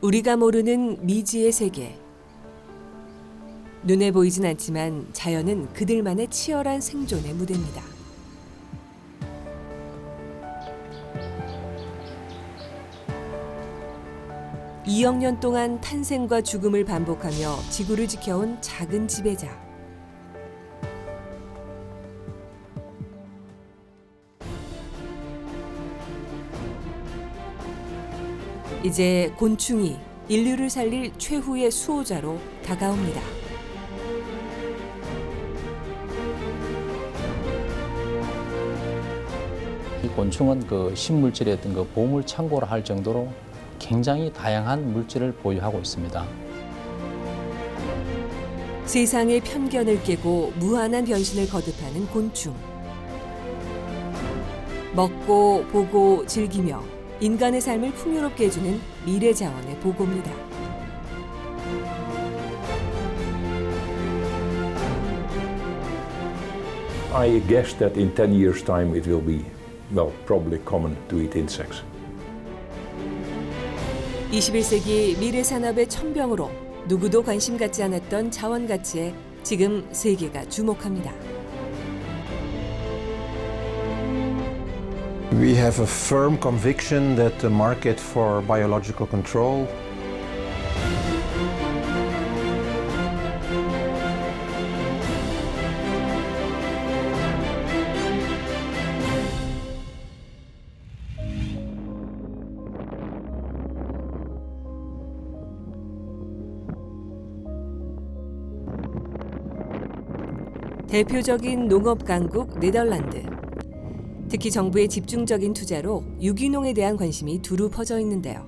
우리가 모르는 미지의 세계. 눈에 보이진 않지만 자연은 그들만의 치열한 생존의 무대입니다. (2억 년) 동안 탄생과 죽음을 반복하며 지구를 지켜온 작은 지배자. 이제 곤충이 인류를 살릴 최후의 수호자로 다가옵니다. 이 곤충은 그 신물질의 어떤 그 보물 창고라 할 정도로 굉장히 다양한 물질을 보유하고 있습니다. 세상의 편견을 깨고 무한한 변신을 거듭하는 곤충. 먹고 보고 즐기며 인간의 삶을 풍요롭게 해주는 미래 자원의 보고입니다. I guess that in 10 years' time it will be, well, probably common to eat insects. 21세기 미래 산업의 천병으로 누구도 관심 갖지 않았던 자원 가치에 지금 세계가 주목합니다. We have a firm conviction that the market for biological control 대표적인 농업 강국 네덜란드. 특히 정부의 집중적인 투자로 유기농에 대한 관심이 두루 퍼져 있는데요.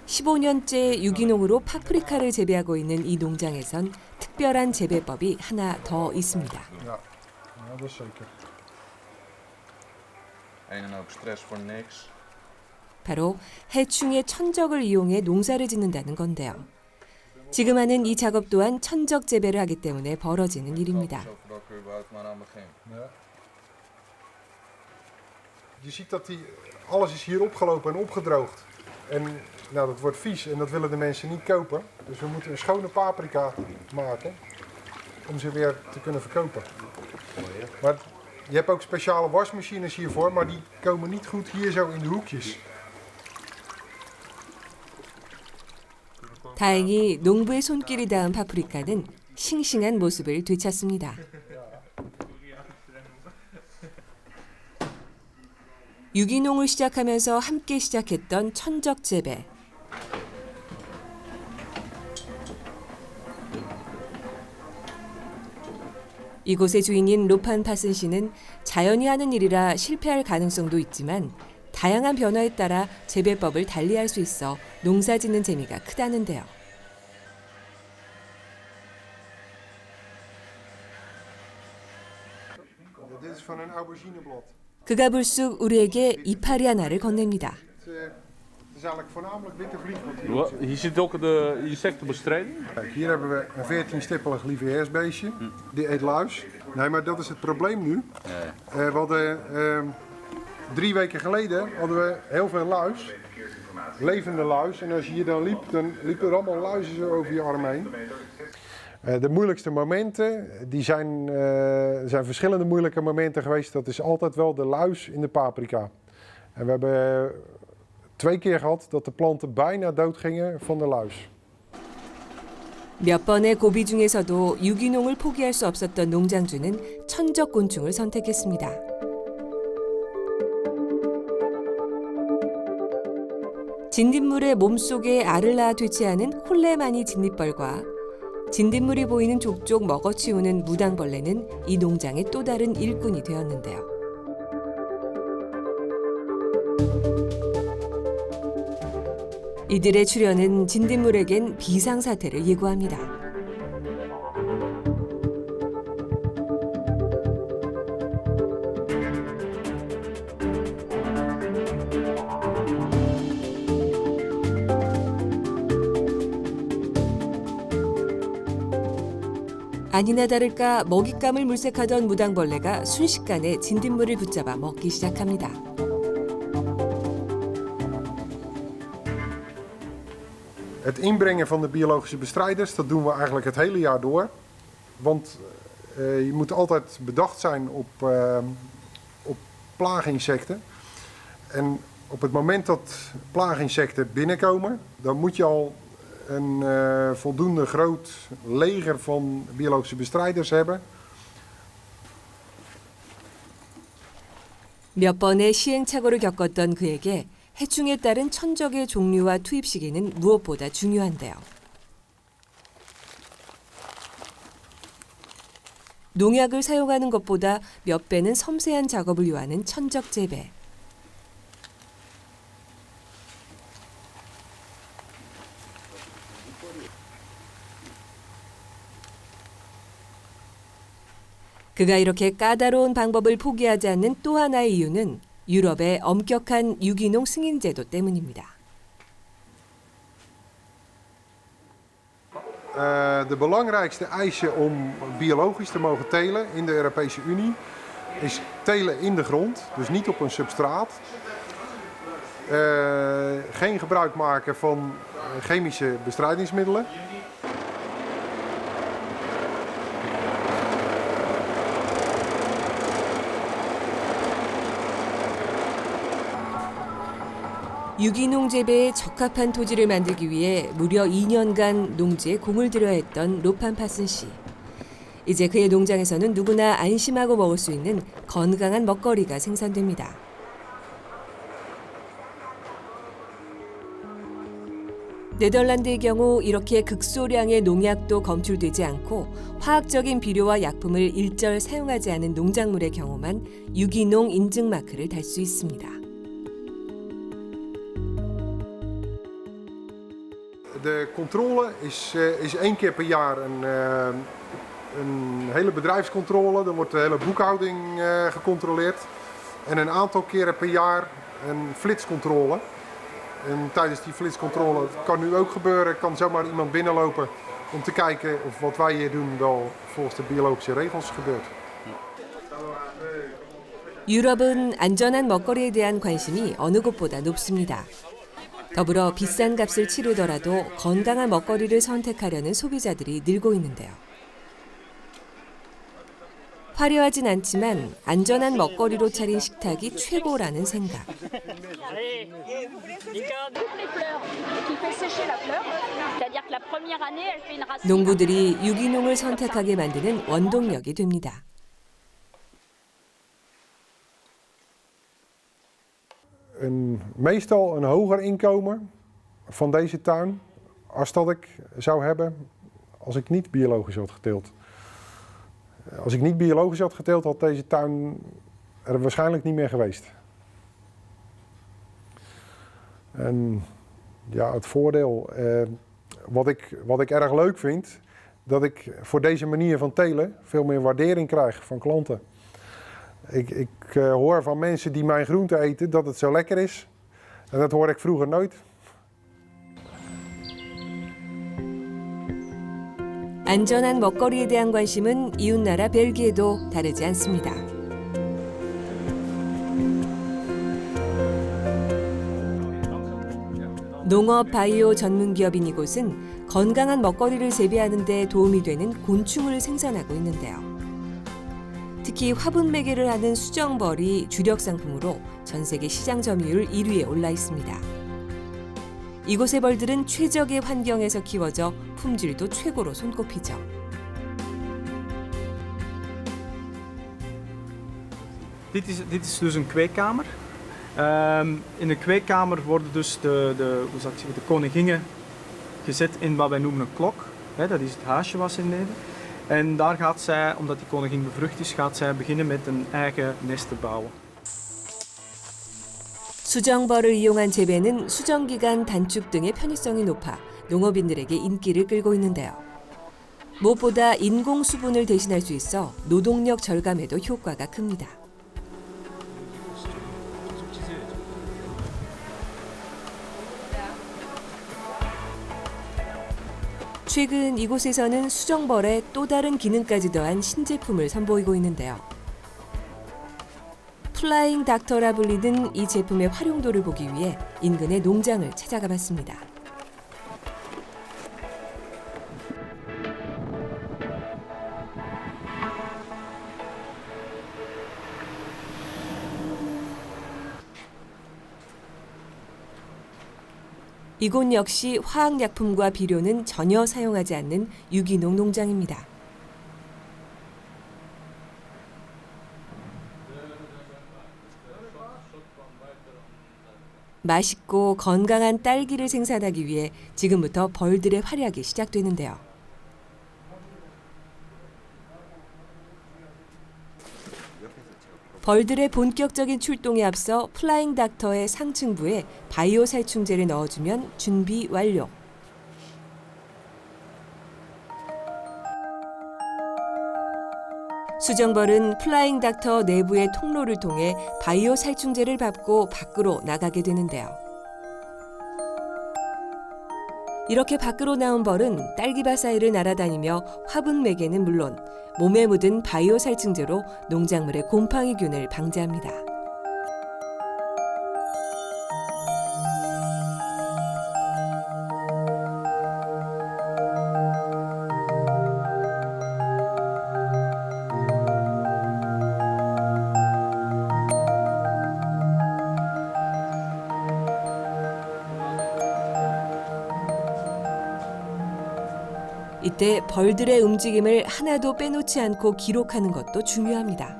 (15년째) 유기농으로 파프리카를 재배하고 있는 이 농장에선 특별한 재배법이 하나 더 있습니다. Ja, dat is zeker. Een en hoop stress voor niks. 바로 해충의 천적을 이용해 농사를 짓는다는 건데요. 지금 하는 이 작업 또한 천적 재배를 하기 때문에 벌어지는 일입니다. Voordat ik er überhaupt maar aan begin. Ja. Je ziet dat alles is hier opgelopen en opgedroogd. En nou, dat wordt vies en dat willen de mensen niet kopen. Dus we moeten een schone paprika maken om ze weer te kunnen verkopen. Maar je hebt ook speciale wasmachines hiervoor, maar die komen niet goed hier zo in de hoekjes. 다행히 농부의 손길이 닿은 파프리카는 싱싱한 모습을 되찾습니다. 유기농을 시작하면서 함께 시작했던 천적 재배. 이곳의 주인인 로판 파슨 씨는 자연이 하는 일이라 실패할 가능성도 있지만 다양한 변화에 따라 재배법을 달리할 수 있어 농사 짓는 재미가 크다는데요. Dit is van een aubergineblad. 그가 불쑥 우리에게 이파리 하나를 건넵니다. Het is eigenlijk voornamelijk witte vlieg wat hier zit. Hier zit ook de insectenbestrijding. Kijk, hier hebben we een 14-stippelig lieveheersbeestje. Die eet luis. Nee, maar dat is het probleem nu. We hadden 3 weken geleden hadden we heel veel luis. Levende luis. En als je hier dan liepen er allemaal luizen zo over je arm heen. De moeilijkste momenten, er zijn verschillende moeilijke momenten geweest. Dat is altijd wel de luis in de paprika. En we hebben 2 keer gehad dat de planten bijna dood gingen van de luis. 몇 번의 고비 중에서도 유기농을 포기할 수 없었던 농장주는 천적 곤충을 선택했습니다. 진딧물의 몸속에 알을 낳아 되치하는 콜레마니 진딧벌과 진딧물이 보이는 족족 먹어치우는 무당벌레는 이 농장의 또 다른 일꾼이 되었는데요. 이들의 출현은 진딧물에겐 비상사태를 예고합니다. 아니나 다를까 먹잇감을 물색하던 무당벌레가 순식간에 진딧물을 붙잡아 먹기 시작합니다. Het inbrengen van de biologische bestrijders, dat doen we eigenlijk het hele jaar door. Want je moet altijd bedacht zijn op plaaginsecten. En op het moment dat plaaginsecten binnenkomen, dan moet je al een voldoende groot leger van biologische bestrijders hebben. 몇 번의 시행착오를 겪었던 그에게 해충에 따른 천적의 종류와 투입 시기는 무엇보다 중요한데요. 농약을 사용하는 것보다 몇 배는 섬세한 작업을 요하는 천적 재배. 그가 이렇게 까다로운 방법을 포기하지 않는 또 하나의 이유는 유럽의 엄격한 유기농 승인 제도 때문입니다. De belangrijkste eisen om biologisch te mogen telen in de Europese Unie is telen in de grond, dus niet op een substraat. Geen gebruik maken van chemische bestrijdingsmiddelen. 유기농 재배에 적합한 토지를 만들기 위해 무려 2년간 농지에 공을 들여야 했던 로판 파슨 씨. 이제 그의 농장에서는 누구나 안심하고 먹을 수 있는 건강한 먹거리가 생산됩니다. 네덜란드의 경우 이렇게 극소량의 농약도 검출되지 않고 화학적인 비료와 약품을 일절 사용하지 않은 농작물의 경우만 유기농 인증 마크를 달 수 있습니다. De controle is 1 keer per jaar een hele bedrijfscontrole. Dan wordt de hele boekhouding gecontroleerd. En een aantal keren per jaar een flitscontrole. En tijdens die flitscontrole, dat kan nu ook gebeuren, kan zomaar iemand binnenlopen om te kijken of wat wij hier doen wel volgens de biologische regels gebeurt. 유럽은 안전한 먹거리에 대한 관심이 어느 곳보다 높습니다. 더불어 비싼 값을 치르더라도 건강한 먹거리를 선택하려는 소비자들이 늘고 있는데요. 화려하진 않지만 안전한 먹거리로 차린 식탁이 최고라는 생각. 농부들이 유기농을 선택하게 만드는 원동력이 됩니다. Meestal een hoger inkomen van deze tuin als dat ik zou hebben als ik niet biologisch had geteeld. Als ik niet biologisch had geteeld, had deze tuin er waarschijnlijk niet meer geweest. En ja, het voordeel, wat ik erg leuk vind, dat ik voor deze manier van telen veel meer waardering krijg van klanten. Ik hoor van mensen die mijn groente eten dat het zo lekker is. En dat hoorde ik vroeger nooit. 안전한 먹거리에 대한 관심은 이웃나라 벨기에도 다르지 않습니다. 농업 바이오 전문 기업인 이곳은 건강한 먹거리를 재배하는 데 도움이 되는 곤충을 생산하고 있는데요. 특히 화분 매개를 하는 수정벌이 주력 상품으로 전 세계 시장 점유율 1위에 올라 있습니다. 이곳의 벌들은 최적의 환경에서 키워져 품질도 최고로 손꼽히죠. Dit is dus een kweekkamer. In de kweekkamer worden dus de koninginnen gezet in wat wij noemen een klok. Dat is het huisje wat ze nemen. En daar gaat zij, omdat die koningin bevrucht is, gaat zij beginnen met een eigen nest te bouwen. 수정벌을 이용한 재배는 수정기간 단축 등의 편의성이 높아 농업인들에게 인기를 끌고 있는데요. 무엇보다 인공 수분을 대신할 수 있어 노동력 절감에도 효과가 큽니다. 최근 이곳에서는 수정벌에 또 다른 기능까지 더한 신제품을 선보이고 있는데요. 플라잉 닥터라 불리는 이 제품의 활용도를 보기 위해 인근의 농장을 찾아가 봤습니다. 이곳 역시 화학약품과 비료는 전혀 사용하지 않는 유기농 농장입니다. 맛있고 건강한 딸기를 생산하기 위해 지금부터 벌들의 활약이 시작되는데요. 벌들의 본격적인 출동에 앞서 플라잉 닥터의 상층부에 바이오 살충제를 넣어주면 준비 완료. 수정벌은 플라잉 닥터 내부의 통로를 통해 바이오 살충제를 밟고 밖으로 나가게 되는데요. 이렇게 밖으로 나온 벌은 딸기밭 사이를 날아다니며 화분 매개는 물론 몸에 묻은 바이오 살충제로 농작물의 곰팡이균을 방지합니다. 이때 벌들의 움직임을 하나도 빼놓지 않고 기록하는 것도 중요합니다.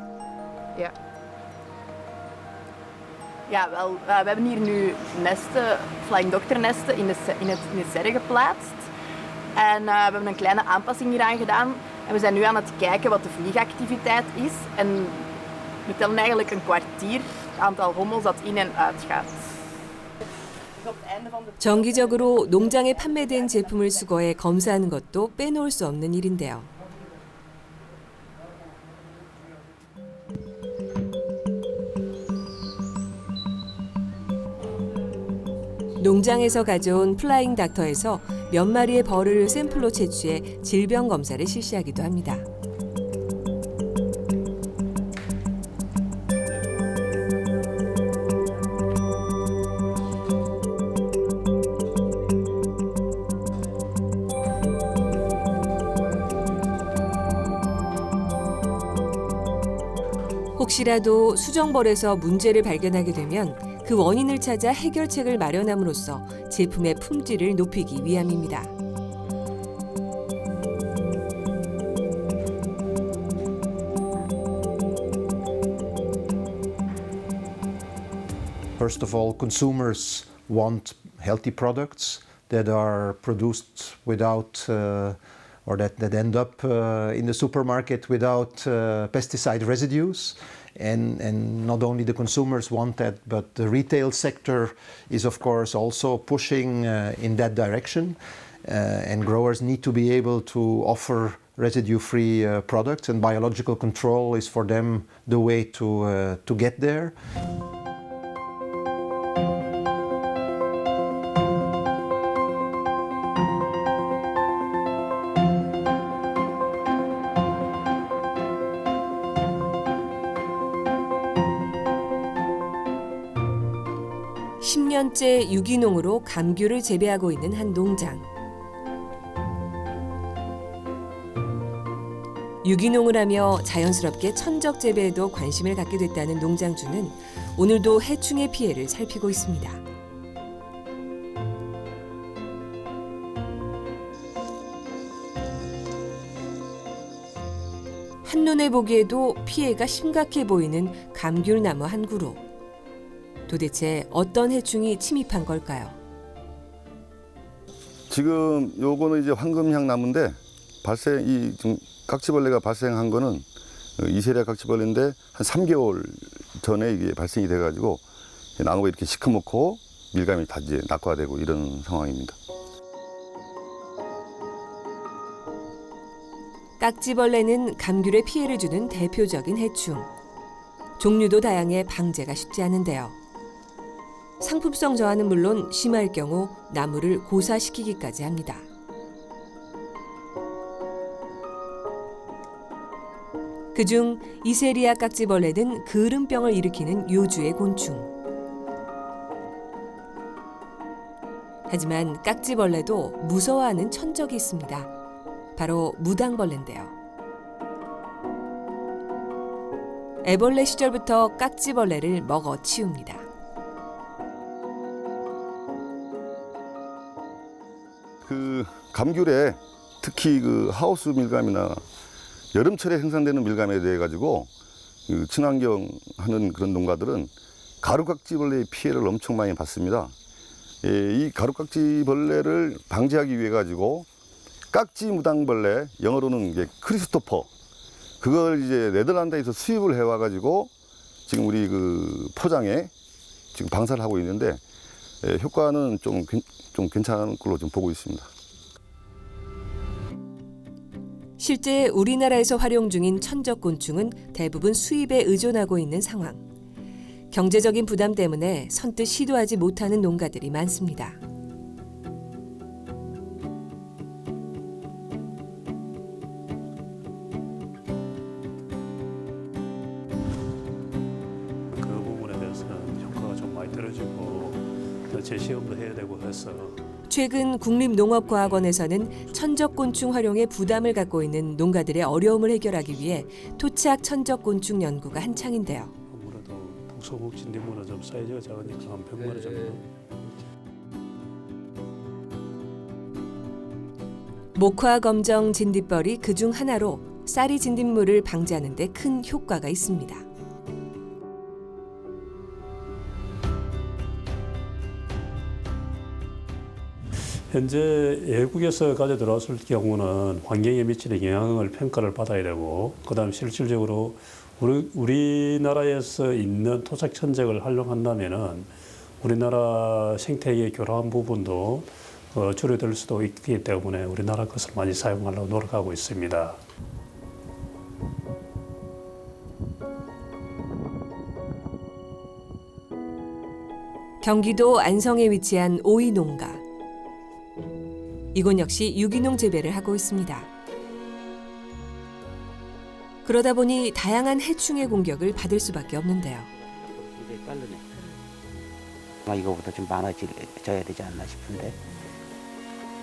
Ja. Ja, wel, we hebben hier nu nesten, Flying Doctor nesten in het serre geplaatst. En we hebben een kleine aanpassing hieraan gedaan. En we zijn nu aan het kijken wat de vliegactiviteit is. En we tellen eigenlijk een kwartier het aantal hommels dat in en uit gaat. 정기적으로 농장에 판매된 제품을 수거해 검사하는 것도 빼놓을 수 없는 일인데요. 농장에서 가져온 플라잉 닥터에서 몇 마리의 벌을 샘플로 채취해 질병 검사를 실시하기도 합니다. 혹시라도 수정벌에서 문제를 발견하게 되면 그 원인을 찾아 해결책을 마련함으로써 제품의 품질을 높이기 위함입니다. First of all, consumers want healthy products that are produced without or that end up in the supermarket without pesticide residues. And not only the consumers want that, but the retail sector is of course also pushing in that direction. And growers need to be able to offer residue-free products, and biological control is for them the way to get there. (10년째) 유기농으로 감귤을 재배하고 있는 한 농장. 유기농을 하며 자연스럽게 천적 재배에도 관심을 갖게 됐다는 농장주는 오늘도 해충의 피해를 살피고 있습니다. 한눈에 보기에도 피해가 심각해 보이는 감귤나무 한 그루. 도대체 어떤 해충이 침입한 걸까요? 지금 요거는 이제 황금향 나무인데 좀 깍지벌레가 발생한 거는 이세리아 깍지벌레인데 한 3개월 전에 이게 발생이 돼가지고 나무가 이렇게 시커멓고 밀감이 다 이제 낙화되고 이런 상황입니다. 깍지벌레는 감귤에 피해를 주는 대표적인 해충. 종류도 다양해 방제가 쉽지 않은데요. 상품성 저하는 물론 심할 경우 나무를 고사시키기까지 합니다. 그중 이세리아 깍지벌레는 그름병을 일으키는 요주의 곤충. 하지만 깍지벌레도 무서워하는 천적이 있습니다. 바로 무당벌레인데요. 애벌레 시절부터 깍지벌레를 먹어 치웁니다. 그 감귤에 특히 그 하우스 밀감이나 여름철에 생산되는 밀감에 대해 가지고 그 친환경 하는 그런 농가들은 가루깍지벌레의 피해를 엄청 많이 받습니다. 이 가루깍지벌레를 방지하기 위해 가지고 깍지 무당벌레, 영어로는 이게 크리스토퍼, 그걸 이제 네덜란드에서 수입을 해와 가지고 지금 우리 그 포장에 지금 방사를 하고 있는데 효과는 좀 괜찮은 걸로 좀 보고 있습니다. 실제 우리나라에서 활용 중인 천적곤충은 대부분 수입에 의존하고 있는 상황. 경제적인 부담 때문에 선뜻 시도하지 못하는 농가들이 많습니다. 그 부분에 대해서는 효과가 좀 많이 떨어지고 재시험도 해야 되고 해서 최근 국립농업과학원에서는 천적곤충 활용에 부담을 갖고 있는 농가들의 어려움을 해결하기 위해 토착 천적곤충 연구가 한창인데요. 아무래도 북서북 진딧물은 좀 사이즈가 작으니까 한 100마리 정도. 목화 검정 진딧벌이 그중 하나로 쌀이 진딧물을 방지하는 데 큰 효과가 있습니다. 현재 외국에서 가져 들어왔을 경우는 환경에 미치는 영향을 평가를 받아야 되고, 그다음 실질적으로 우리나라에서 있는 토착 천적을 활용한다면은 우리나라 생태계의 교묘한 부분도 줄여들 수도 있기 때문에 우리나라 것을 많이 사용하려고 노력하고 있습니다. 경기도 안성에 위치한 오이 농가. 이곳 역시 유기농 재배를 하고 있습니다. 그러다 보니 다양한 해충의 공격을 받을 수밖에 없는데요. 굉장히 빠르네. 아마 이거보다 좀 많아져야 되지 않나 싶은데.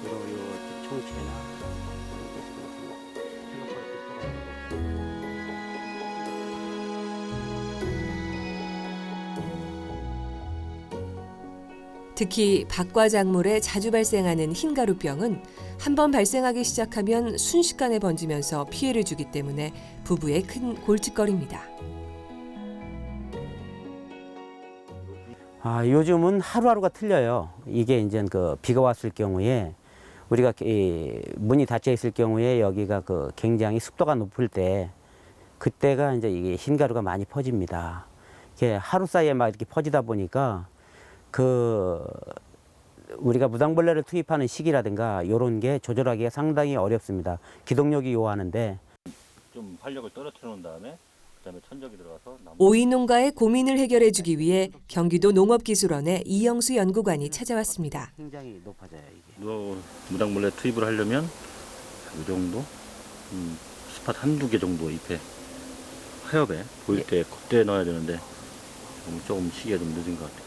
그리고 요 총체나 특히 박과작물에 자주 발생하는 흰가루병은 한번 발생하기 시작하면 순식간에 번지면서 피해를 주기 때문에 부부의 큰 골칫거리입니다. 요즘은 하루하루가 틀려요. 이게 이제 그 비가 왔을 경우에 우리가 문이 닫혀 있을 경우에 여기가 그 굉장히 습도가 높을 때 그때가 이제 이게 흰가루가 많이 퍼집니다. 이게 하루 사이에 막 이렇게 퍼지다 보니까 우리가 무당벌레를 투입하는 시기라든가 이런 게 조절하기가 상당히 어렵습니다. 기동력이 요하는데 좀 활력을 떨어뜨려 놓은 다음에 그다음에 천적이 들어가서 오이 농가의 고민을 해결해 주기 위해 경기도 농업기술원의 이영수 연구관이 찾아왔습니다. 굉장히 높아져요, 이게. 무당벌레 투입을 하려면 이 정도 스팟 한두 개 정도 잎에 하엽에 보일 때 그때 넣어야 되는데 조금 시기가 좀 늦은 것 같아요.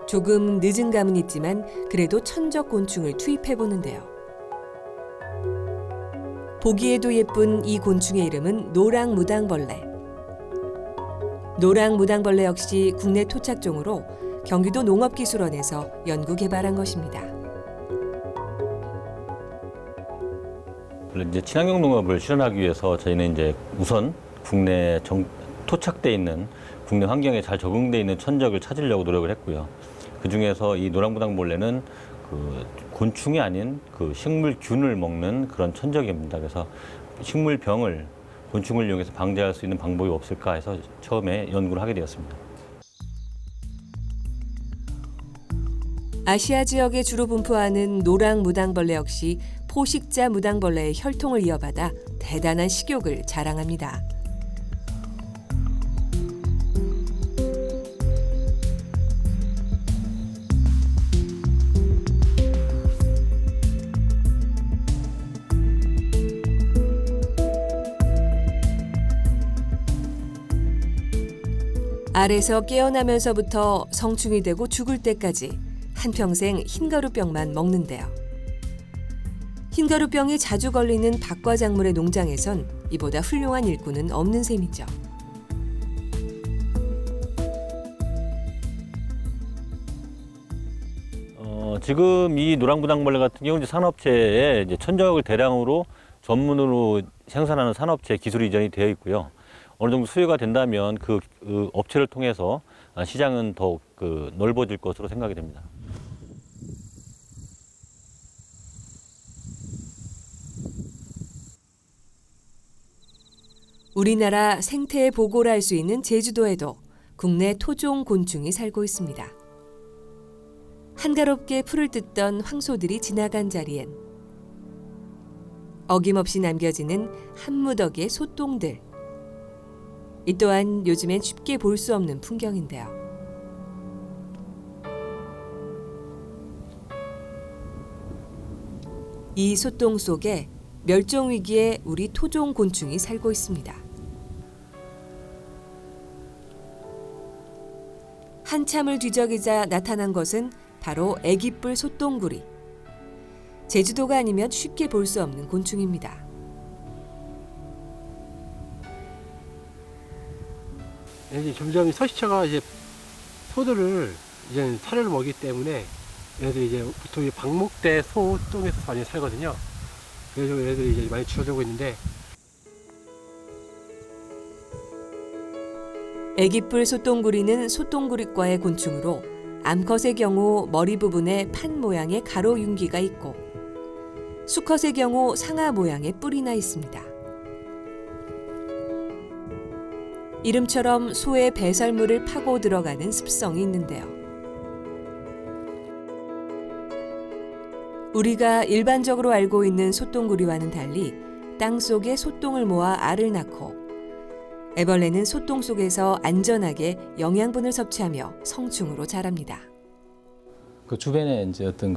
조금 늦은 감은 있지만 그래도 천적곤충을 투입해 보는데요. 보기에도 예쁜 이 곤충의 이름은 노랑무당벌레. 노랑무당벌레 역시 국내 토착종으로 경기도 농업기술원에서 연구 개발한 것입니다. 이제 친환경 농업을 실현하기 위해서 저희는 이제 우선 국내 토착돼 있는 국내 환경에 잘 적응돼 있는 천적을 찾으려고 노력을 했고요. 그 중에서 이 노랑무당벌레는 그 곤충이 아닌 그 식물균을 먹는 그런 천적입니다. 그래서 식물병을 곤충을 이용해서 방지할 수 있는 방법이 없을까 해서 처음에 연구를 하게 되었습니다. 아시아 지역에 주로 분포하는 노랑무당벌레 역시 포식자 무당벌레의 혈통을 이어받아 대단한 식욕을 자랑합니다. 알에서 깨어나면서부터 성충이 되고 죽을 때까지 한평생 흰가루병만 먹는데요. 흰가루병이 자주 걸리는 박과작물의 농장에선 이보다 훌륭한 일꾼은 없는 셈이죠. 지금 이 노랑부당벌레 같은 경우는 산업체에 이제 천적을 대량으로 전문으로 생산하는 산업체 기술이 이전이 되어 있고요. 어느 정도 수요가 된다면 그 업체를 통해서 시장은 더욱 넓어질 것으로 생각이 됩니다. 우리나라 생태의 보고를 할 수 있는 제주도에도 국내 토종 곤충이 살고 있습니다. 한가롭게 풀을 뜯던 황소들이 지나간 자리엔 어김없이 남겨지는 한 무더기의 소똥들. 이 또한 요즘엔 쉽게 볼 수 없는 풍경인데요. 이 소똥 속에 멸종 위기의 우리 토종 곤충이 살고 있습니다. 한참을 뒤적이자 나타난 것은 바로 애기뿔 소똥구리. 제주도가 아니면 쉽게 볼 수 없는 곤충입니다. 이제 점점 서식처가 이제 소들을 이제 사료를 먹이기 때문에 얘네들이 이제 보통 방목대 소똥에서 많이 살거든요. 그래서 얘네들이 이제 많이 줄어들고 있는데. 애기뿔 소똥구리는 소똥구리과의 곤충으로 암컷의 경우 머리 부분에 판 모양의 가로 융기가 있고 수컷의 경우 상아 모양의 뿔이 나 있습니다. 이름처럼 소의 배설물을 파고 들어가는 습성이 있는데요. 우리가 일반적으로 알고 있는 소똥구리와는 달리 땅속에 소똥을 모아 알을 낳고 애벌레는 소똥 속에서 안전하게 영양분을 섭취하며 성충으로 자랍니다. 그 주변에 이제 어떤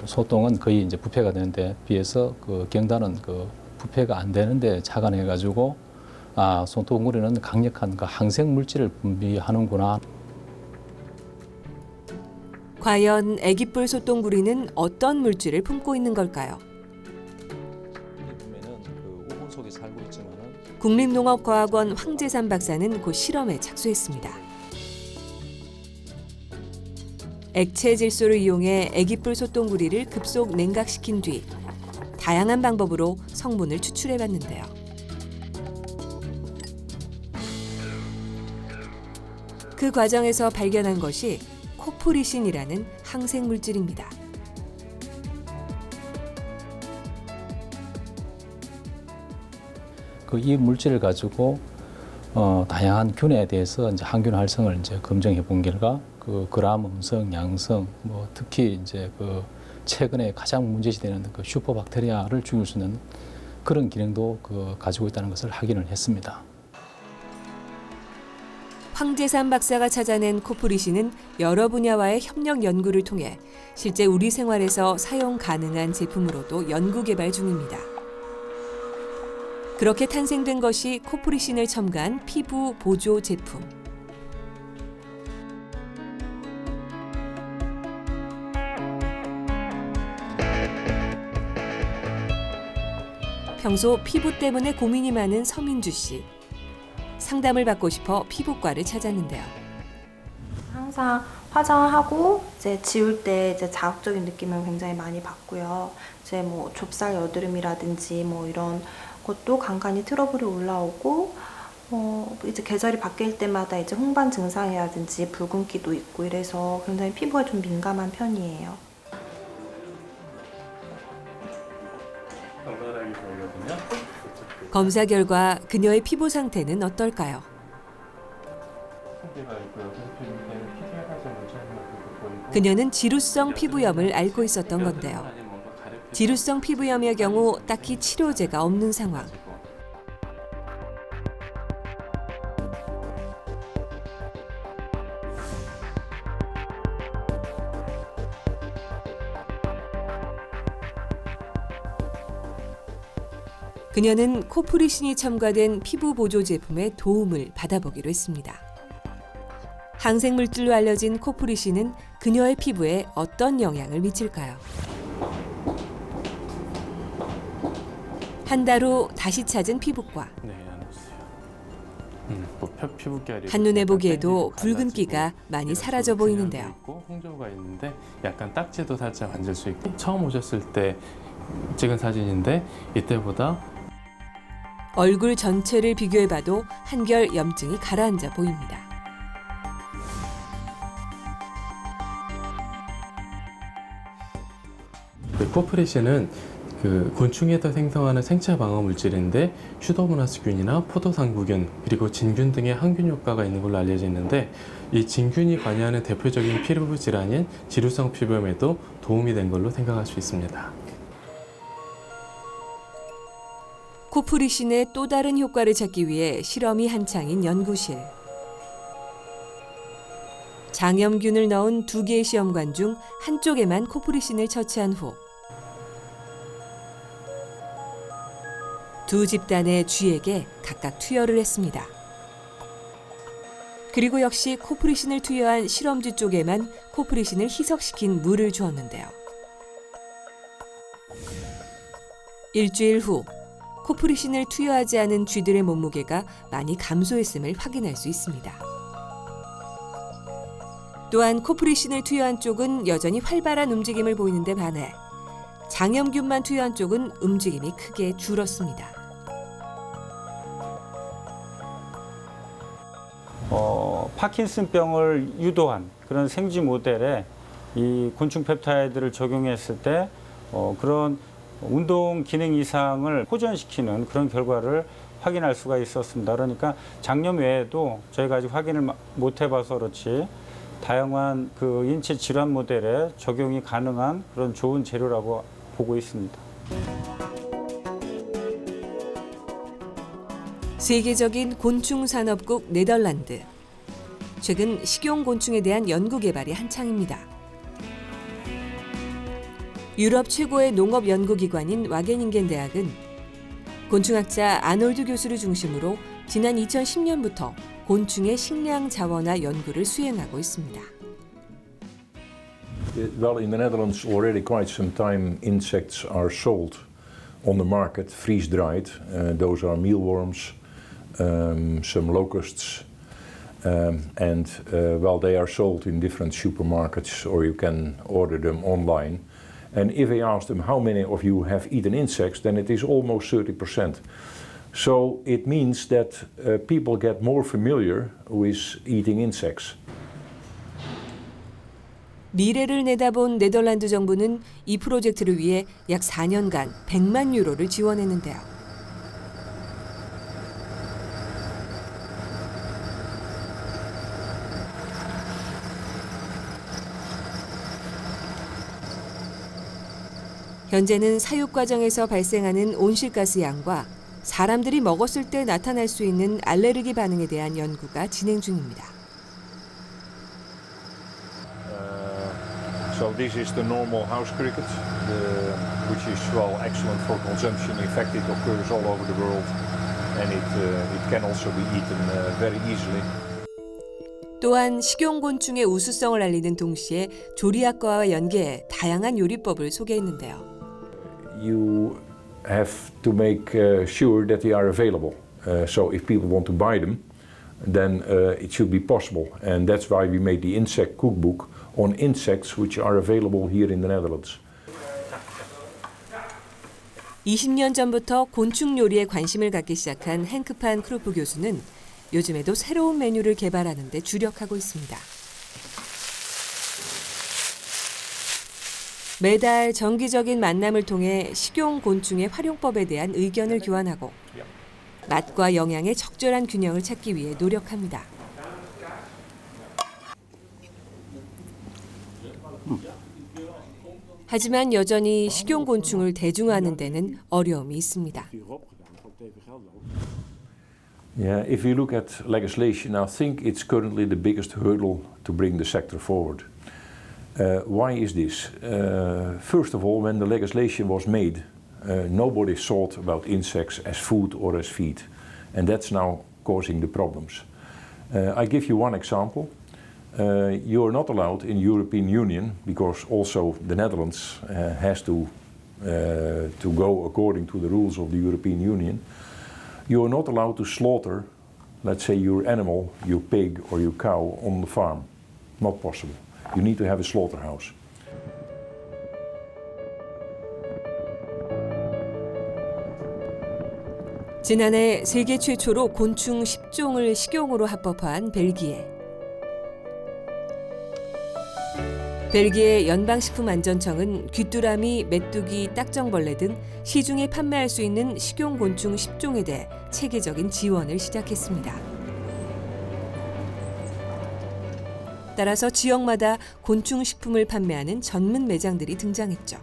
소똥은 거의 이제 부패가 되는데 비해서 그 경단은 그 부패가 안 되는데 착안해가지고 소똥구리는 강력한 그 항생 물질을 분비하는구나. 과연 애기뿔 소똥구리는 어떤 물질을 품고 있는 걸까요? 우분 속에 살고 있지만 국립농업과학원 황재산 박사는 곧 실험에 착수했습니다. 액체 질소를 이용해 애기뿔 소똥구리를 급속 냉각시킨 뒤 다양한 방법으로 성분을 추출해봤는데요. 그 과정에서 발견한 것이 코프리신이라는 항생 물질입니다. 이 물질을 가지고 다양한 균에 대해서 이제 항균 활성을 이제 검증해 본 결과 그 그람 음성, 양성, 특히 이제 그 최근에 가장 문제시되는 그 슈퍼박테리아를 죽일 수 있는 그런 기능도 가지고 있다는 것을 확인을 했습니다. 황재산 박사가 찾아낸 코프리신은 여러 분야와의 협력 연구를 통해 실제 우리 생활에서 사용 가능한 제품으로도 연구 개발 중입니다. 그렇게 탄생된 것이 코프리신을 첨가한 피부 보조 제품. 평소 피부 때문에 고민이 많은 서민주 씨. 상담을 받고 싶어 피부과를 찾았는데요. 항상 화장하고 이제 지울 때 이제 자극적인 느낌을 굉장히 많이 받고요. 이제 뭐 좁쌀 여드름이라든지 뭐 이런 것도 간간히 트러블이 올라오고 이제 계절이 바뀔 때마다 이제 홍반 증상이라든지 붉은기도 있고 이래서 굉장히 피부가 좀 민감한 편이에요. 검사 결과 그녀의 피부 상태는 어떨까요? 그녀는 지루성 피부염을 앓고 있었던 건데요. 지루성 피부염의 경우 딱히 치료제가 없는 상황. 그녀는 코프리신이 첨가된 피부 보조 제품의 도움을 받아보기로 했습니다. 항생물질로 알려진 코프리신은 그녀의 피부에 어떤 영향을 미칠까요? 한 달 후 다시 찾은 피부과. 한눈에 보기에도 붉은기가 많이 사라져 보이는데요. 홍조가 있는데 약간 딱지도 살짝 만질 수 있고 처음 오셨을 때 찍은 사진인데 이때보다 얼굴 전체를 비교해봐도 한결 염증이 가라앉아 보입니다. 코프리신은 곤충에서 생성하는 생체 방어 물질인데 슈도모나스균이나 포도상구균 그리고 진균 등의 항균 효과가 있는 걸로 알려져 있는데 이 진균이 관여하는 대표적인 피부 질환인 지루성 피부염에도 도움이 된 걸로 생각할 수 있습니다. 코프리신의 또 다른 효과를 찾기 위해 실험이 한창인 연구실. 장염균을 넣은 2개의 시험관 중 한쪽에만 코프리신을 처치한 후 두 집단의 쥐에게 각각 투여를 했습니다. 그리고 역시 코프리신을 투여한 실험쥐 쪽에만 코프리신을 희석시킨 물을 주었는데요. 일주일 후 코프리신을 투여하지 않은 쥐들의 몸무게가 많이 감소했음을 확인할 수 있습니다. 또한 코프리신을 투여한 쪽은 여전히 활발한 움직임을 보이는데 반해 장염균만 투여한 쪽은 움직임이 크게 줄었습니다. 파킨슨병을 유도한 그런 생쥐 모델에 이 곤충 펩타이드를 적용했을 때 그런 운동 기능 이상을 호전시키는 그런 결과를 확인할 수가 있었습니다. 그러니까 장염 외에도 저희가 아직 확인을 못 해봐서 그렇지 다양한 그 인체 질환 모델에 적용이 가능한 그런 좋은 재료라고 보고 있습니다. 세계적인 곤충 산업국 네덜란드. 최근 식용곤충에 대한 연구 개발이 한창입니다. 유럽 최고의 농업 연구기관인 와게닝겐 대학은 곤충학자 아놀드 교수를 중심으로 지난 2010년부터 곤충의 식량 자원화 연구를 수행하고 있습니다. Well, in the Netherlands already quite some time insects are sold on the market, freeze-dried. Those are mealworms, some locusts, and well, they are sold in different supermarkets or you can order them online. And if I ask them how many of you have eaten insects, then it is almost 30%. So it means that people get more familiar with eating insects. 미래를 내다본 네덜란드 정부는 이 프로젝트를 위해 약 4년간 100만 유로를 지원했는데요. 현재는 사육 과정에서 발생하는 온실가스 양과 사람들이 먹었을 때 나타날 수 있는 알레르기 반응에 대한 연구가 진행 중입니다. So this is the normal house cricket, which is well excellent for consumption. In fact, it occurs all over the world, and it can also be eaten very easily. 또한 식용곤충의 우수성을 알리는 동시에 조리학과와 연계해 다양한 요리법을 소개했는데요. You have to make sure that they are available. So if people want to buy them, then it should be possible. And that's why we made the insect cookbook on insects which are available here in the Netherlands. 20년 전부터 곤충 요리에 관심을 갖기 시작한 헨크 판 크루프 교수는 요즘에도 새로운 메뉴를 개발하는 데 주력하고 있습니다. 매달 정기적인 만남을 통해 식용 곤충의 활용법에 대한 의견을 교환하고 맛과 영양의 적절한 균형을 찾기 위해 노력합니다. 하지만 여전히 식용 곤충을 대중화하는 데는 어려움이 있습니다. Yeah, if you look at legislation, I think it's currently the biggest hurdle to bring the sector forward. Why is this? First of all, when the legislation was made, nobody thought about insects as food or as feed, and that's now causing the problems. I give you one example. You're not allowed in European Union, because also the Netherlands has to go according to the rules of the European Union. You're not allowed to slaughter, let's say, your animal, your pig or your cow on the farm. Not possible. You need to have a slaughterhouse. 지난해 세계 최초로 곤충 10종을 식용으로 합법화한 벨기에. 벨기에 연방식품안전청은 귀뚜라미, 메뚜기, 딱정벌레 등 시중에 판매할 수 있는 식용 곤충 10종에 대해 체계적인 지원을 시작했습니다. 따라서 지역마다 곤충 식품을 판매하는 전문 매장들이 등장했죠.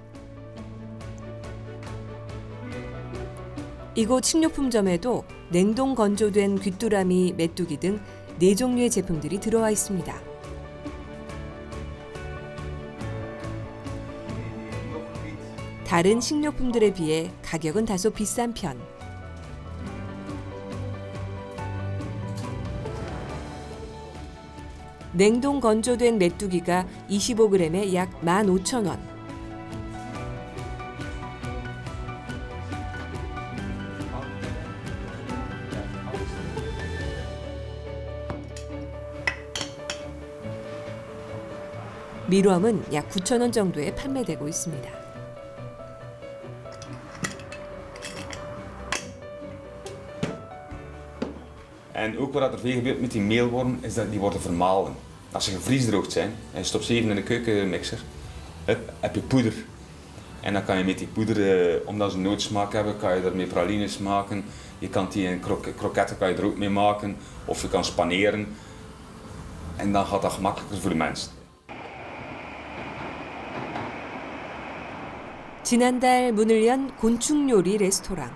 이곳 식료품점에도 냉동 건조된 귀뚜라미, 메뚜기 등 4종류의 제품들이 들어와 있습니다. 다른 식료품들에 비해 가격은 다소 비싼 편. 냉동 건조된 메뚜기가 25g에 약 15,000원. 밀웜은 약 9,000원 정도에 판매되고 있습니다. En ook wat er veel gebeurt met die meelworm is dat die worden vermalen. Als ze gevriesdroogd zijn en je stopt ze even in de keukenmixer, heb je poeder. En dan kan je met die poeder, omdat ze noodsmaak hebben, kan je ermee pralines maken. Je kan die in kroketten kan je er ook mee maken. Of je kan spaneren. En dan gaat dat gemakkelijker voor de mens. 지난달 문을 연 곤충 요리 레스토랑.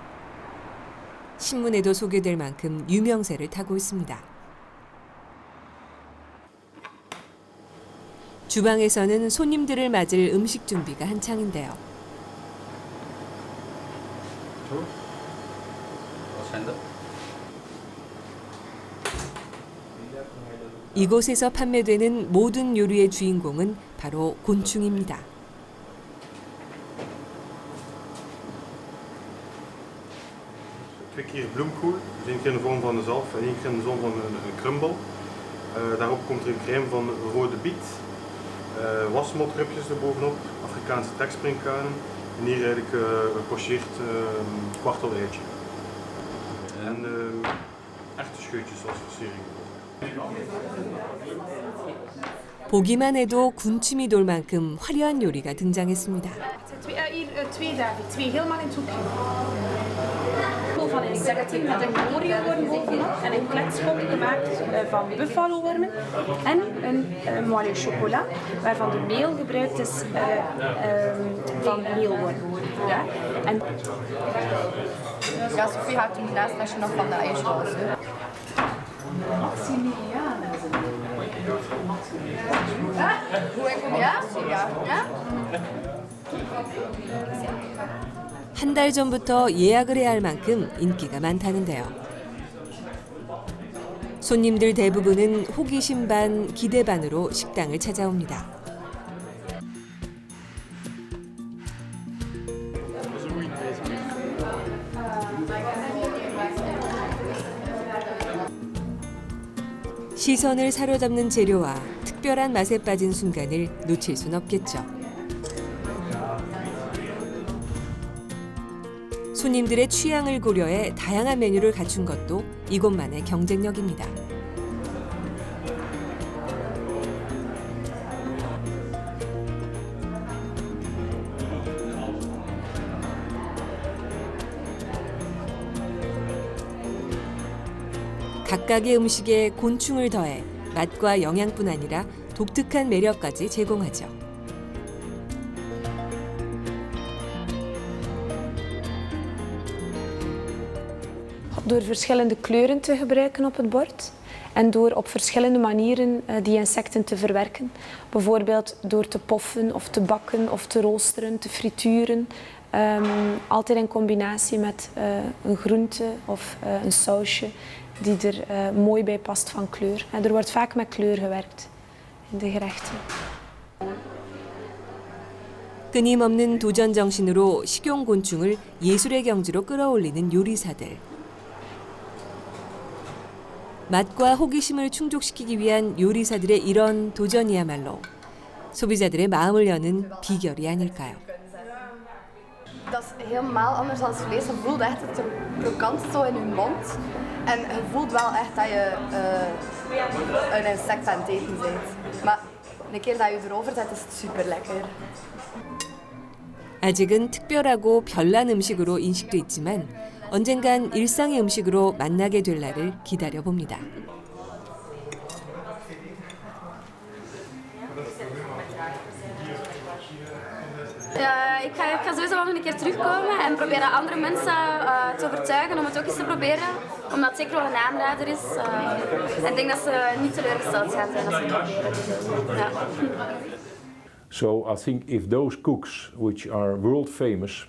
신문에도 소개될 만큼 유명세를 타고 있습니다. 주방에서는 손님들을 맞을 음식 준비가 한창인데요. 이곳에서 판매되는 모든 요리의 주인공은 바로 곤충입니다. Twee keer bloemkool, dus 1 keer in de vorm van een zalf en 1 keer in de vorm van een crumble. Daarop komt er een crème van rode biet, wasmotrupjes erbovenop, Afrikaanse tekspringkanen en hier eigenlijk gepocheerd kwartel eitje. En echte scheutjes als versiering. 보기만 해도 군침이 돌 만큼 화려한 요리가 등장했습니다. Hier 2 David, 2 helemaal in het hoekje. Van insecten met een Oreo-worm bovenop en een kletschop gemaakt van buffalo-wormen en een moelleux chocola waarvan de meel gebruikt is van meelworm. Ja? En Ja, Sophie houdt hem naast als je nog van de ijsroos. Ja? 한 달 전부터 예약을 해야 할 만큼 인기가 많다는데요. 손님들 대부분은 호기심 반, 기대 반으로 식당을 찾아옵니다. 시선을 사로잡는 재료와 특별한 맛에 빠진 순간을 놓칠 순 없겠죠. 손님들의 취향을 고려해 다양한 메뉴를 갖춘 것도 이곳만의 경쟁력입니다. 각각의 음식에 곤충을 더해 맛과 영양뿐 아니라 독특한 매력까지 제공하죠. Door verschillende kleuren te gebruiken op het bord en door op verschillende manieren die insecten te verwerken. Bijvoorbeeld door te poffen of te bakken of te roosteren, te frituren. Altijd in combinatie met een groente of een sausje die er mooi bij past van kleur. En er wordt vaak met kleur gewerkt. de gerechten. 끊임없는 도전 정신으로 식용곤충을 예술의 경지로 끌어올리는 요리사들. 맛과 호기심을 충족시키기 위한 요리사들의 이런 도전이야말로 소비자들의 마음을 여는 비결이 아닐까요? Dat is helemaal anders dan vlees. Je voelt echt het krokant zo in je mond. En je voelt wel echt dat je een insect aan het eten bent. Maar een keer dat je erover zet, is het super lekker. 아직은 특별하고 별난 음식으로 인식돼 있지만 언젠간 일상의 음식으로 만나게 될 날을 기다려 봅니다. Ik ga sowieso wel nog een keer terugkomen en proberen andere mensen te overtuigen om het ook eens te proberen. Omdat het zeker wel een aanrader is. En ik denk dat ze niet teleurgesteld gaan zijn als ze het proberen. Ja. So I think if those cooks, which are world famous,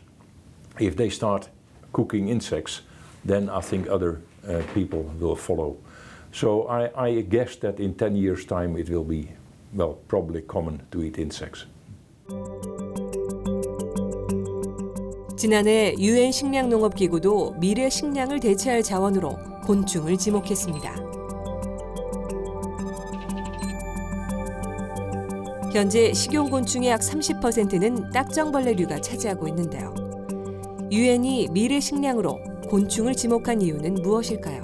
if they start cooking insects, then I think other people will follow. So I guess that in 10 years' time it will be, well, probably common to eat insects. 지난해 UN 식량농업기구도 미래 식량을 대체할 자원으로 곤충을 지목했습니다. 현재 식용곤충의 약 30%는 딱정벌레류가 차지하고 있는데요. 유엔이 미래 식량으로 곤충을 지목한 이유는 무엇일까요?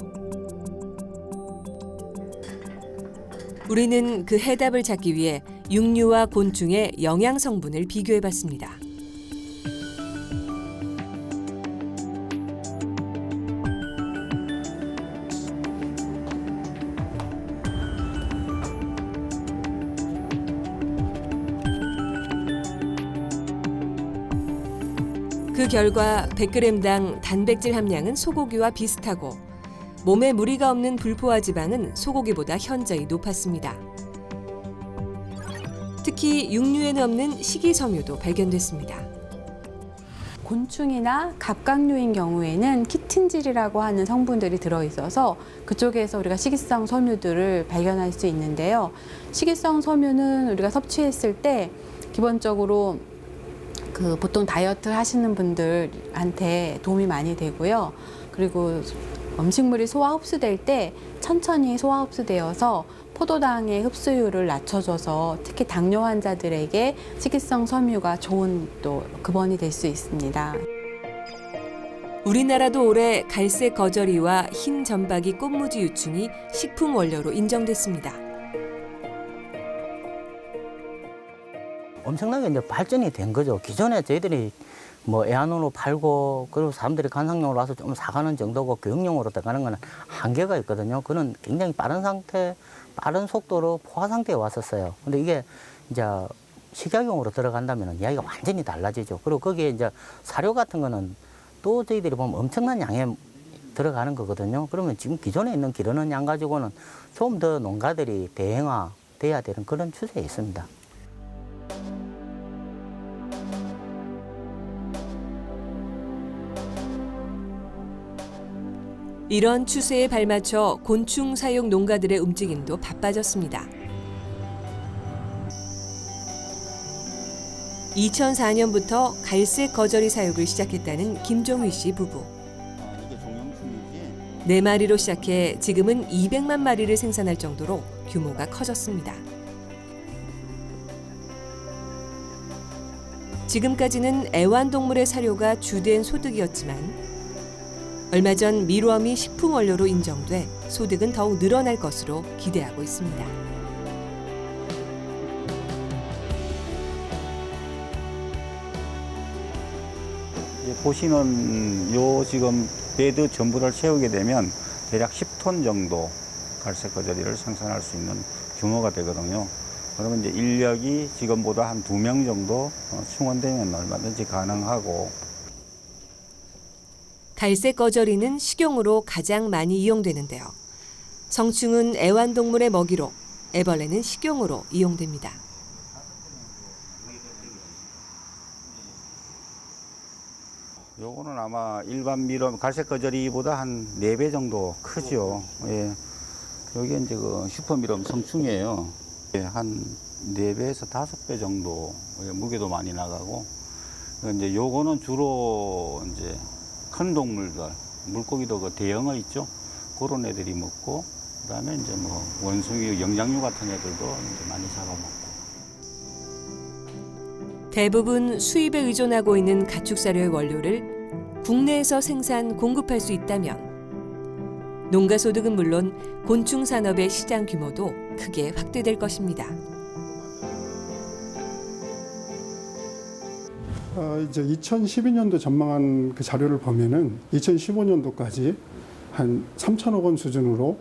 우리는 그 해답을 찾기 위해 육류와 곤충의 영양 성분을 비교해봤습니다. 그 결과 100g당 단백질 함량은 소고기와 비슷하고 몸에 무리가 없는 불포화 지방은 소고기보다 현저히 높았습니다. 특히 육류에는 없는 식이섬유도 발견됐습니다. 곤충이나 갑각류인 경우에는 키틴질이라고 하는 성분들이 들어있어서 그쪽에서 우리가 식이성 섬유들을 발견할 수 있는데요. 식이성 섬유는 우리가 섭취했을 때 기본적으로 보통 다이어트 하시는 분들한테 도움이 많이 되고요. 그리고 음식물이 소화 흡수될 때 천천히 소화 흡수되어서 포도당의 흡수율을 낮춰줘서 특히 당뇨 환자들에게 식이성 섬유가 좋은 또 급원이 될 수 있습니다. 우리나라도 올해 갈색 거저리와 흰 점박이 꽃무지 유충이 식품 원료로 인정됐습니다. 엄청나게 이제 발전이 된 거죠. 기존에 저희들이 뭐 애완으로 팔고 그리고 사람들이 관상용으로 와서 좀 사가는 정도고 교육용으로 들어가는 거는 한계가 있거든요. 그는 굉장히 빠른 속도로 포화 상태에 왔었어요. 근데 이게 이제 식약용으로 들어간다면 이야기가 완전히 달라지죠. 그리고 거기에 이제 사료 같은 거는 또 저희들이 보면 엄청난 양에 들어가는 거거든요. 그러면 지금 기존에 있는 기르는 양 가지고는 좀 더 농가들이 대행화돼야 되는 그런 추세에 있습니다. 이런 추세에 발맞춰 곤충 사육 농가들의 움직임도 바빠졌습니다. 2004년부터 갈색 거저리 사육을 시작했다는 김종휘 씨 부부. 4마리로 시작해 지금은 200만 마리를 생산할 정도로 규모가 커졌습니다. 지금까지는 애완동물의 사료가 주된 소득이었지만 얼마 전 밀웜이 식품 원료로 인정돼 소득은 더욱 늘어날 것으로 기대하고 있습니다. 보시는 요 지금 베드 전부를 채우게 되면 대략 10톤 정도 갈색 거저리를 생산할 수 있는 규모가 되거든요. 그러면 이제 인력이 지금보다 한 2명 정도 충원되면 얼마든지 가능하고. 갈색 거저리는 식용으로 가장 많이 이용되는데요. 성충은 애완동물의 먹이로, 애벌레는 식용으로 이용됩니다. 요거는 아마 일반 밀웜 갈색 거저리보다 한 4배 정도 크죠. 예. 여기 이제 그 슈퍼 밀웜 성충이에요. 한 4배에서 5배 정도 무게도 많이 나가고 이제 요거는 주로 이제 큰 동물들 물고기도 그 대형어 있죠 그런 애들이 먹고 그다음에 이제 뭐 원숭이 영장류 같은 애들도 이제 많이 잡아먹고. 대부분 수입에 의존하고 있는 가축사료의 원료를 국내에서 생산 공급할 수 있다면 농가 소득은 물론 곤충 산업의 시장 규모도 크게 확대될 것입니다. 이제 2012년도 전망한 그 자료를 보면은 2015년도까지 한 3천억 원 수준으로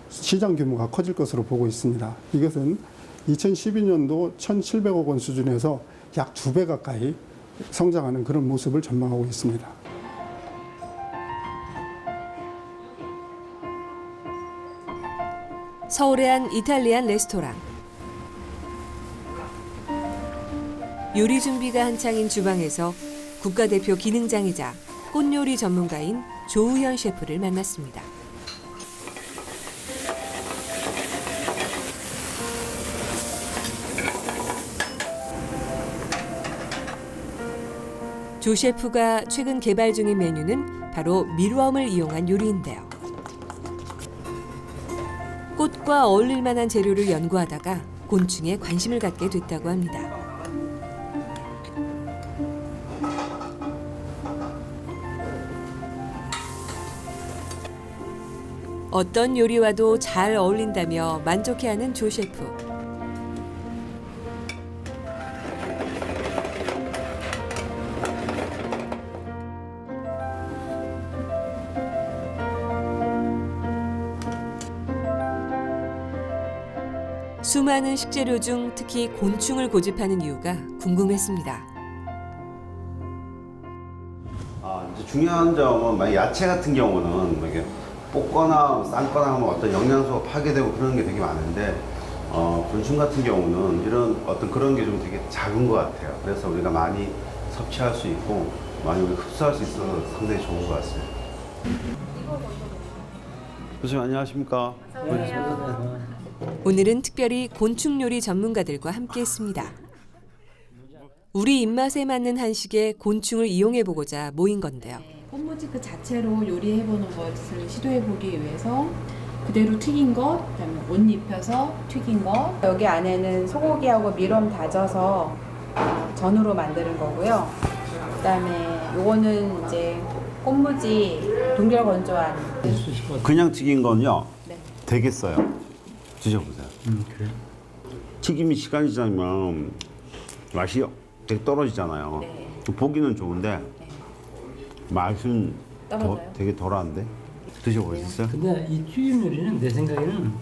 시장 규모가 커질 것으로 보고 있습니다. 이것은 2012년도 1,700억 원 수준에서 약 2배 가까이 성장하는 그런 모습을 전망하고 있습니다. 서울의 한 이탈리안 레스토랑. 요리 준비가 한창인 주방에서 국가대표 기능장이자 꽃요리 전문가인 조우현 셰프를 만났습니다. 조 셰프가 최근 개발 중인 메뉴는 바로 밀웜을 이용한 요리인데요. 꽃과 어울릴 만한 재료를 연구하다가 곤충에 관심을 갖게 됐다고 합니다. 어떤 요리와도 잘 어울린다며 만족해하는 조 셰프. 수많은 식재료 중 특히 곤충을 고집하는 이유가 궁금했습니다. 이제 중요한 점은 만약 야채 같은 경우는 이렇게 볶거나 삶거나 하면 어떤 영양소가 파괴되고 그런 게 되게 많은데 곤충 같은 경우는 이런 어떤 그런 게 좀 되게 작은 것 같아요. 그래서 우리가 많이 섭취할 수 있고 많이 우리가 흡수할 수 있어서 상당히 좋은 것 같습니다. 교수님 안녕하십니까? 오늘은 특별히 곤충 요리 전문가들과 함께했습니다. 우리 입맛에 맞는 한식에 곤충을 이용해보고자 모인 건데요. 꽃무지 그 자체로 요리해보는 것을 시도해보기 위해서 그대로 튀긴 것, 그다음에 옷 입혀서 튀긴 것. 여기 안에는 소고기하고 밀웜 다져서 전으로 만드는 거고요. 그다음에 요거는 이제 꽃무지 동결 건조한. 그냥 튀긴 건요. 네. 되게 써요. 드셔보세요. 그래? 튀김이 시간이 지나면 맛이 되게 떨어지잖아요. 네. 보기는 좋은데 맛은 되게 덜한데 드셔보셨어요? 근데 이 튀김 요리는 내 생각에는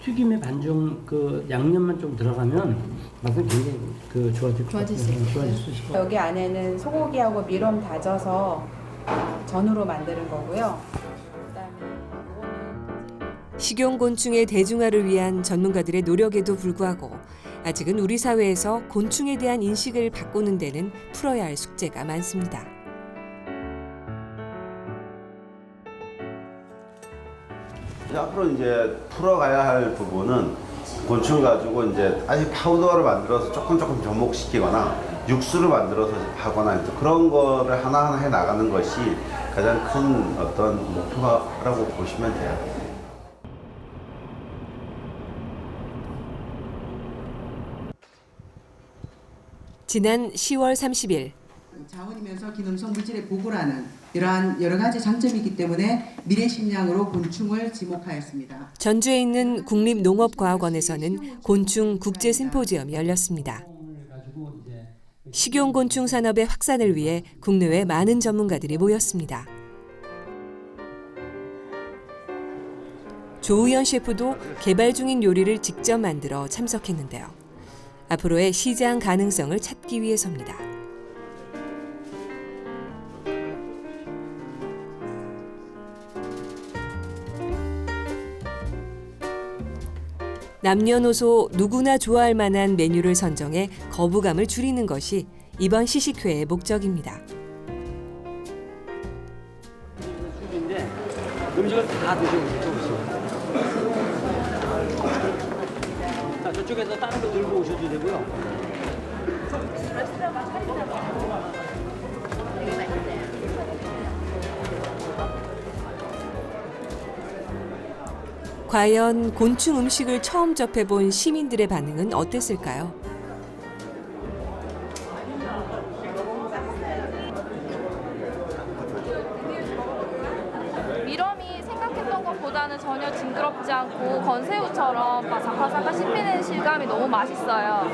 튀김에 반죽 그 양념만 좀 들어가면 맛은 굉장히 그 좋아질 수 있을 것 같아요. 여기 안에는 소고기하고 밀웜 다져서 전으로 만드는 거고요. 식용곤충의 대중화를 위한 전문가들의 노력에도 불구하고 아직은 우리 사회에서 곤충에 대한 인식을 바꾸는 데는 풀어야 할 숙제가 많습니다. 앞으로 이제 풀어가야 할 부분은 곤충 가지고 이제 아직 파우더를 만들어서 조금 접목시키거나 육수를 만들어서 하거나 이제 그런 거를 하나하나 해 나가는 것이 가장 큰 어떤 목표라고 보시면 돼요. 지난 10월 30일 자원이면서 기능성 물질의 보고라는 이러한 여러 가지 장점이 있기 때문에 미래 식량으로 곤충을 지목하였습니다. 전주에 있는 국립농업과학원에서는 곤충 국제 심포지엄이 열렸습니다. 식용곤충 산업의 확산을 위해 국내외 많은 전문가들이 모였습니다. 조우현 셰프도 개발 중인 요리를 직접 만들어 참석했는데요. 앞으로의 시장 가능성을 찾기 위해서입니다. 남녀노소 누구나 좋아할 만한 메뉴를 선정해 거부감을 줄이는 것이 이번 시식회의 목적입니다. 음식을 다 드셔보세요. 저쪽에서 다른 거 들고 오셔도 되고요. 과연 곤충 음식을 처음 접해본 시민들의 반응은 어땠을까요? 미럼이 생각했던 것보다는 전혀 징그럽지 않고 건새우처럼 바삭바삭한 씹히는 실감이 너무 맛있어요.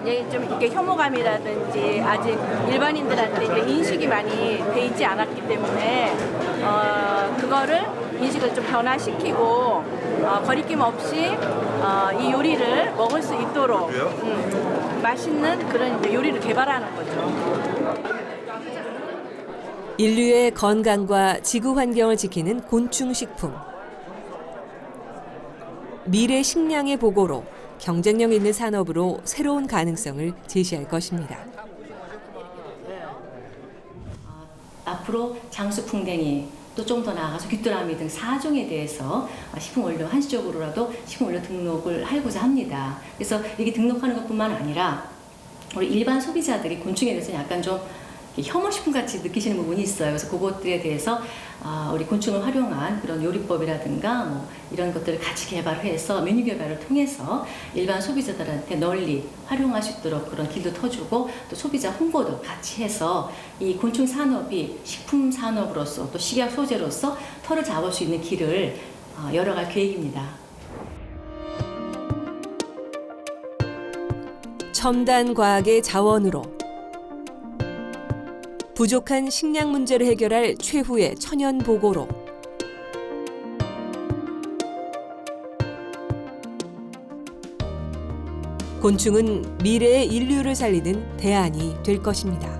이제 좀 이렇게 혐오감이라든지 아직 일반인들한테 이제 인식이 많이 돼 있지 않았기 때문에 그거를 인식을 좀 변화시키고 거리낌 없이 이 요리를 먹을 수 있도록 맛있는 그런 이제 요리를 개발하는 거죠. 인류의 건강과 지구 환경을 지키는 곤충 식품. 미래 식량의 보고로 경쟁력 있는 산업으로 새로운 가능성을 제시할 것입니다. 앞으로 장수풍뎅이 또 좀 더 나아가서 귀뚜라미 등 4종에 대해서 식품원료 한시적으로라도 식품원료 등록을 하고자 합니다. 그래서 이게 등록하는 것뿐만 아니라 우리 일반 소비자들이 곤충에 대해서 약간 좀 혐오식품 같이 느끼시는 부분이 있어요. 그래서 그것들에 대해서 우리 곤충을 활용한 그런 요리법이라든가 뭐 이런 것들을 같이 개발해서 메뉴 개발을 통해서 일반 소비자들한테 널리 활용할 수 있도록 그런 길도 터주고 또 소비자 홍보도 같이 해서 이 곤충 산업이 식품 산업으로서 또 식약 소재로서 털을 잡을 수 있는 길을 열어갈 계획입니다. 첨단 과학의 자원으로 부족한 식량 문제를 해결할 최후의 천연 보고로 곤충은 미래의 인류를 살리는 대안이 될 것입니다.